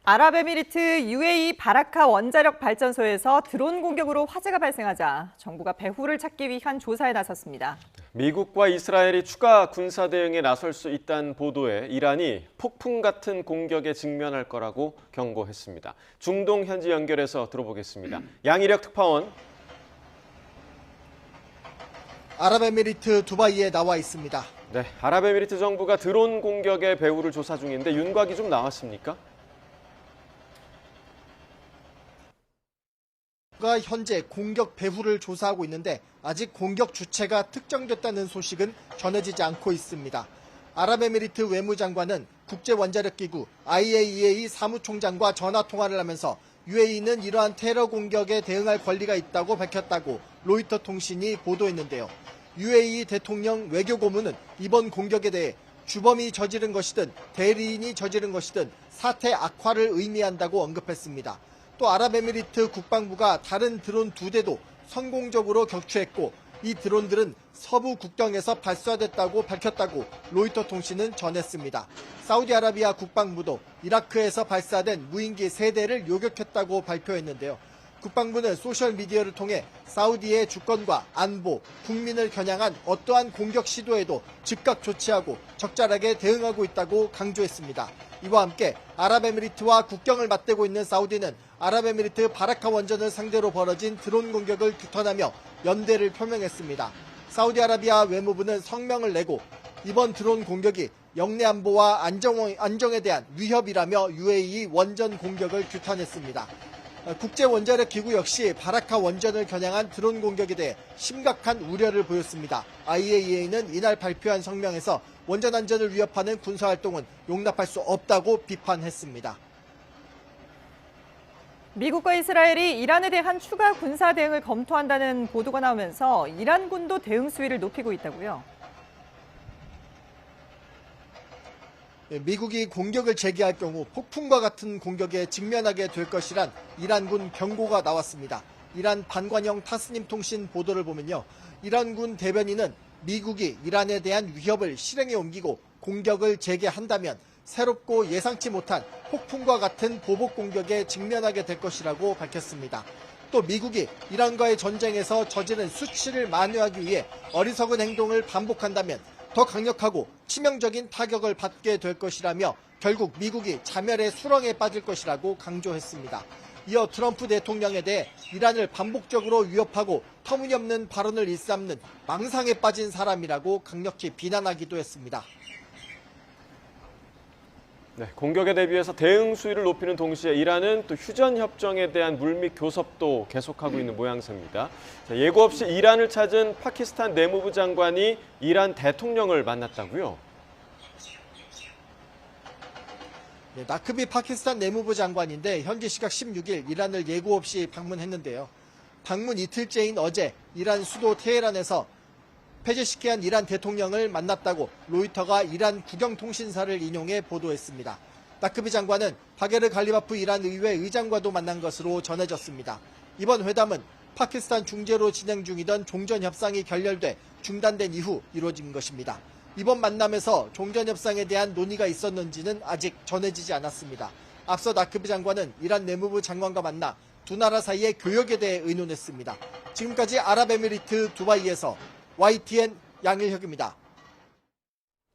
아랍에미리트 UAE 바라카 원자력 발전소에서 드론 공격으로 화재가 발생하자 정부가 배후를 찾기 위한 조사에 나섰습니다. 미국과 이스라엘이 추가 군사 대응에 나설 수 있다는 보도에 이란이 폭풍 같은 공격에 직면할 거라고 경고했습니다. 중동 현지 연결해서 들어보겠습니다. 양희력 특파원. 아랍에미리트 두바이에 나와 있습니다. 네, 아랍에미리트 정부가 드론 공격의 배후를 조사 중인데 윤곽이 좀 나왔습니까? 가 현재 공격 배후를 조사하고 있는데 아직 공격 주체가 특정됐다는 소식은 전해지지 않고 있습니다. 아랍에미리트 외무장관은 국제원자력기구 IAEA 사무총장과 전화통화를 하면서 UAE는 이러한 테러 공격에 대응할 권리가 있다고 밝혔다고 로이터 통신이 보도했는데요. UAE 대통령 외교고문은 이번 공격에 대해 주범이 저지른 것이든 대리인이 저지른 것이든 사태 악화를 의미한다고 언급했습니다. 또 아랍에미리트 국방부가 다른 드론 2대도 성공적으로 격추했고 이 드론들은 서부 국경에서 발사됐다고 밝혔다고 로이터 통신은 전했습니다. 사우디아라비아 국방부도 이라크에서 발사된 무인기 3대를 요격했다고 발표했는데요. 국방부는 소셜미디어를 통해 사우디의 주권과 안보, 국민을 겨냥한 어떠한 공격 시도에도 즉각 조치하고 적절하게 대응하고 있다고 강조했습니다. 이와 함께 아랍에미리트와 국경을 맞대고 있는 사우디는 아랍에미리트 바라카 원전을 상대로 벌어진 드론 공격을 규탄하며 연대를 표명했습니다. 사우디아라비아 외무부는 성명을 내고 이번 드론 공격이 영내 안보와 안정에 대한 위협이라며 UAE 원전 공격을 규탄했습니다. 국제원자력기구 역시 바라카 원전을 겨냥한 드론 공격에 대해 심각한 우려를 보였습니다. IAEA는 이날 발표한 성명에서 원전 안전을 위협하는 군사활동은 용납할 수 없다고 비판했습니다. 미국과 이스라엘이 이란에 대한 추가 군사 대응을 검토한다는 보도가 나오면서 이란군도 대응 수위를 높이고 있다고요. 미국이 공격을 재개할 경우 폭풍과 같은 공격에 직면하게 될 것이란 이란군 경고가 나왔습니다. 이란 반관영 타스님 통신 보도를 보면요. 이란군 대변인은 미국이 이란에 대한 위협을 실행에 옮기고 공격을 재개한다면 새롭고 예상치 못한 폭풍과 같은 보복 공격에 직면하게 될 것이라고 밝혔습니다. 또 미국이 이란과의 전쟁에서 저지른 수치를 만회하기 위해 어리석은 행동을 반복한다면 더 강력하고 치명적인 타격을 받게 될 것이라며 결국 미국이 자멸의 수렁에 빠질 것이라고 강조했습니다. 이어 트럼프 대통령에 대해 이란을 반복적으로 위협하고 터무니없는 발언을 일삼는 망상에 빠진 사람이라고 강력히 비난하기도 했습니다. 네, 공격에 대비해서 대응 수위를 높이는 동시에 이란은 또 휴전 협정에 대한 물밑 교섭도 계속하고 있는 모양새입니다. 자, 예고 없이 이란을 찾은 파키스탄 내무부 장관이 이란 대통령을 만났다고요? 네, 나크비 파키스탄 내무부 장관인데 현지 시각 16일 이란을 예고 없이 방문했는데요. 방문 이틀째인 어제 이란 수도 테헤란에서 페제시키안 이란 대통령을 만났다고 로이터가 이란 국영통신사를 인용해 보도했습니다. 나크비 장관은 바게르 갈리바프 이란 의회 의장과도 만난 것으로 전해졌습니다. 이번 회담은 파키스탄 중재로 진행 중이던 종전협상이 결렬돼 중단된 이후 이루어진 것입니다. 이번 만남에서 종전협상에 대한 논의가 있었는지는 아직 전해지지 않았습니다. 앞서 나크비 장관은 이란 내무부 장관과 만나 두 나라 사이의 교역에 대해 의논했습니다. 지금까지 아랍에미리트 두바이에서 YTN 양일혁입니다.